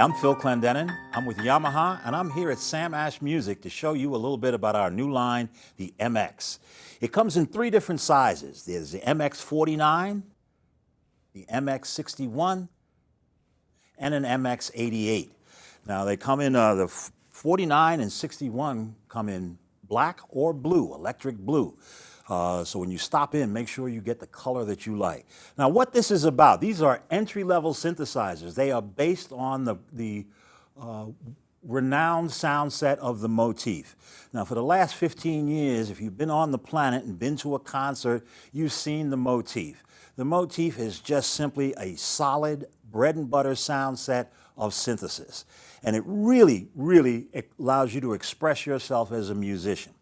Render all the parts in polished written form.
I'm Phil Clendennin. I'm with Yamaha, and I'm here at Sam Ash Music to show you a little bit about our new line, the MX. It comes in three different sizes. There's the MX49, the MX61, and an MX88. Now they come in, the 49 and 61 come in black or blue, electric blue. So when you stop in, make sure you get the color that you like. Now what this is about, these are entry-level synthesizers. They are based on the renowned sound set of the Motif. Now for the last 15 years, if you've been on the planet and been to a concert, you've seen the Motif. The Motif is just simply a solid bread and butter sound set of synthesis. And it really, really allows you to express yourself as a musician.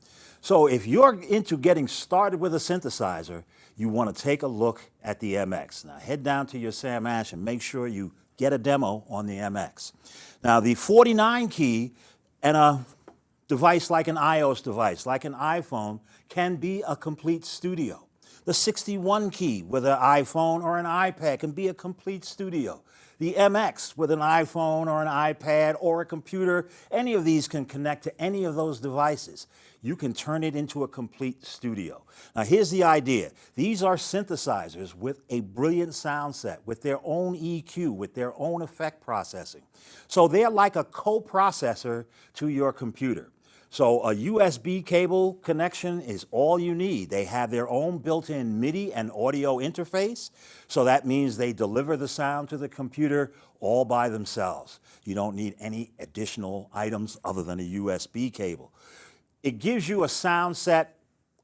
So if you're into getting started with a synthesizer, you want to take a look at the MX. Now head down to your Sam Ash and make sure you get a demo on the MX. Now the 49 key and a device like an iOS device, like an iPhone, can be a complete studio. The 61 key with an iPhone or an iPad can be a complete studio. The MX with an iPhone or an iPad or a computer, any of these can connect to any of those devices. You can turn it into a complete studio. Now here's the idea. These are synthesizers with a brilliant sound set, with their own EQ, with their own effect processing. So they're like a co-processor to your computer. So a USB cable connection is all you need. They have their own built-in MIDI and audio interface, so that means they deliver the sound to the computer all by themselves. You don't need any additional items other than a USB cable. It gives you a sound set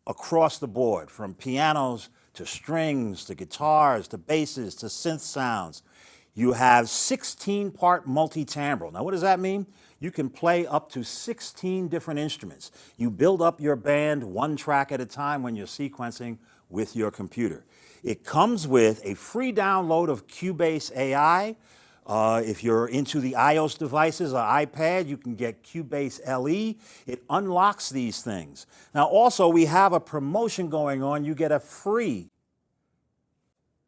across the board, from pianos to strings to guitars to basses to synth sounds. You have 16-part multi-timbral. Now what does that mean? You can play up to 16 different instruments. You build up your band one track at a time when you're sequencing with your computer. It comes with a free download of Cubase AI. If you're into the iOS devices or iPad, you can get Cubase LE. It unlocks these things. Now also we have a promotion going on. You get a free,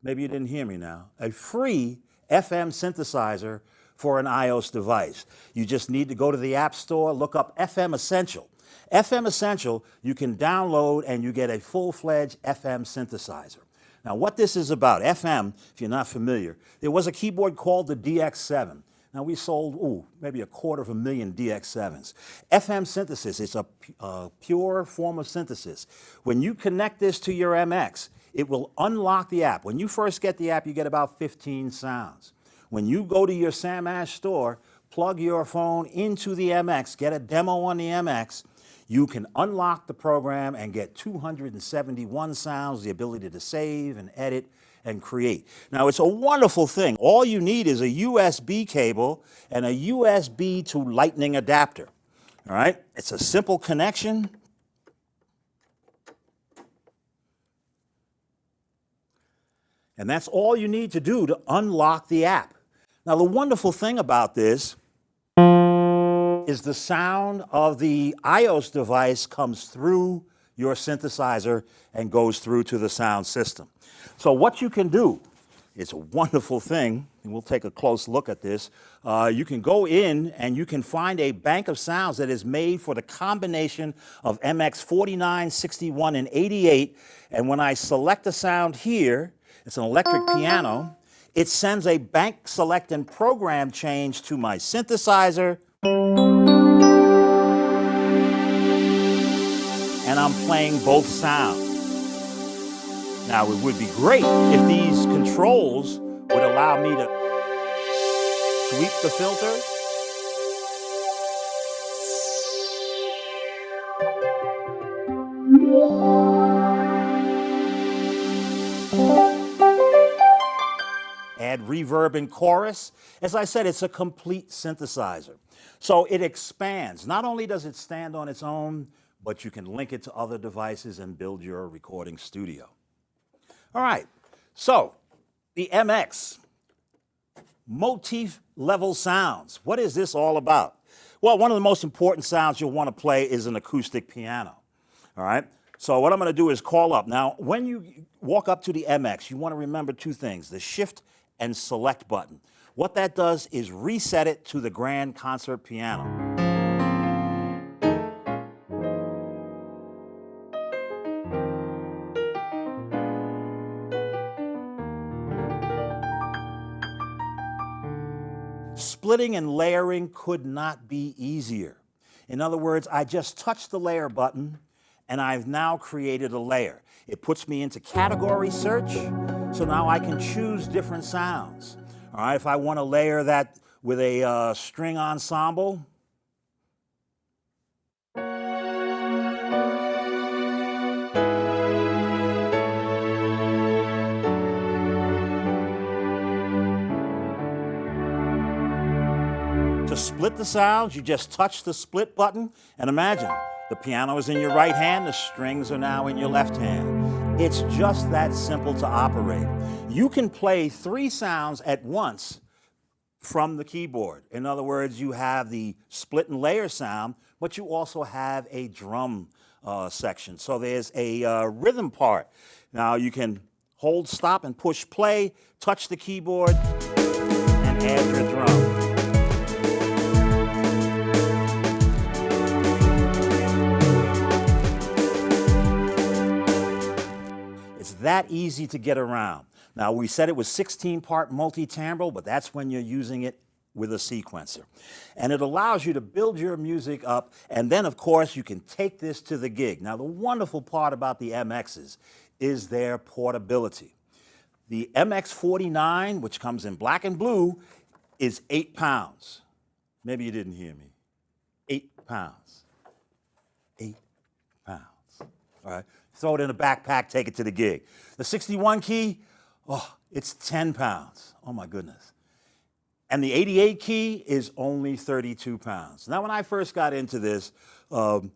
maybe you didn't hear me now, a free FM synthesizer for an iOS device. You just need to go to the App Store, look up FM Essential. FM Essential, you can download and you get a full-fledged FM synthesizer. Now what this is about, FM, if you're not familiar, there was a keyboard called the DX-7. Now we sold, maybe 250,000 DX-7s. FM synthesis is a pure form of synthesis. When you connect this to your MX, it will unlock the app. When you first get the app, you get about 15 sounds. When you go to your Sam Ash store, plug your phone into the MX, get a demo on the MX, you can unlock the program and get 271 sounds, the ability to save and edit and create. Now it's a wonderful thing. All you need is a USB cable and a USB to Lightning adapter. All right? It's a simple connection. And that's all you need to do to unlock the app. Now the wonderful thing about this is the sound of the iOS device comes through your synthesizer and goes through to the sound system. So what you can do, it's a wonderful thing, and we'll take a close look at this. You can go in and you can find a bank of sounds that is made for the combination of MX49, 61, and 88. And when I select a sound here, it's an electric piano, it sends a bank select and program change to my synthesizer, and I'm playing both sounds. Now it would be great if these controls would allow me to sweep the filter, add reverb and chorus. As I said, it's a complete synthesizer. So it expands. Not only does it stand on its own, but you can link it to other devices and build your recording studio. All right, so the MX, Motif level sounds. What is this all about? Well, one of the most important sounds you'll want to play is an acoustic piano. All right, so what I'm going to do is call up. Now, when you walk up to the MX, you want to remember two things, the shift and select button. What that does is reset it to the grand concert piano. Splitting and layering could not be easier. In other words, I just touched the layer button and I've now created a layer. It puts me into category search, so now I can choose different sounds. All right, if I want to layer that with a string ensemble, to split the sounds, you just touch the split button, and imagine, the piano is in your right hand, the strings are now in your left hand. It's just that simple to operate. You can play 3 sounds at once from the keyboard. In other words, you have the split and layer sound, but you also have a drum section. So there's a rhythm part. Now you can hold stop and push play, touch the keyboard, and add your drum. That easy to get around. Now, we said it was 16-part multi-timbral, but that's when you're using it with a sequencer. And it allows you to build your music up, and then, of course, you can take this to the gig. Now, the wonderful part about the MXs is their portability. The MX49, which comes in black and blue, is 8 pounds. Maybe you didn't hear me. 8 pounds. 8 pounds. All right? Throw it in a backpack, take it to the gig. The 61 key, oh, it's 10 pounds. Oh my goodness. And the 88 key is only 32 pounds. Now, when I first got into this, to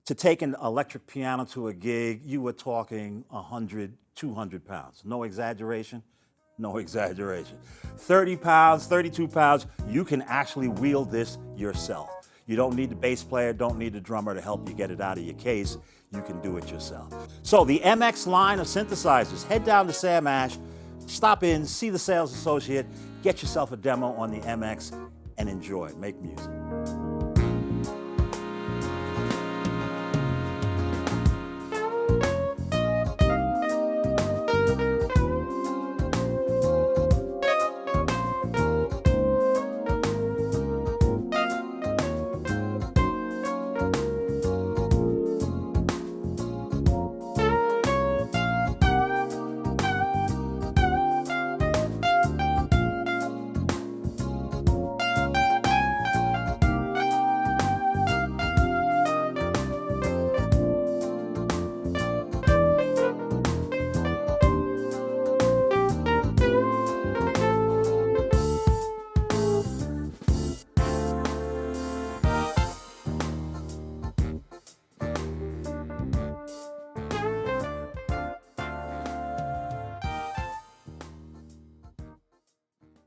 take an electric piano to a gig, you were talking 100, 200 pounds. No exaggeration? No exaggeration. 30 pounds, 32 pounds, you can actually wield this yourself. You don't need the bass player, don't need the drummer to help you get it out of your case. You can do it yourself. So the MX line of synthesizers, head down to Sam Ash, stop in, see the sales associate, get yourself a demo on the MX, and enjoy it. Make music.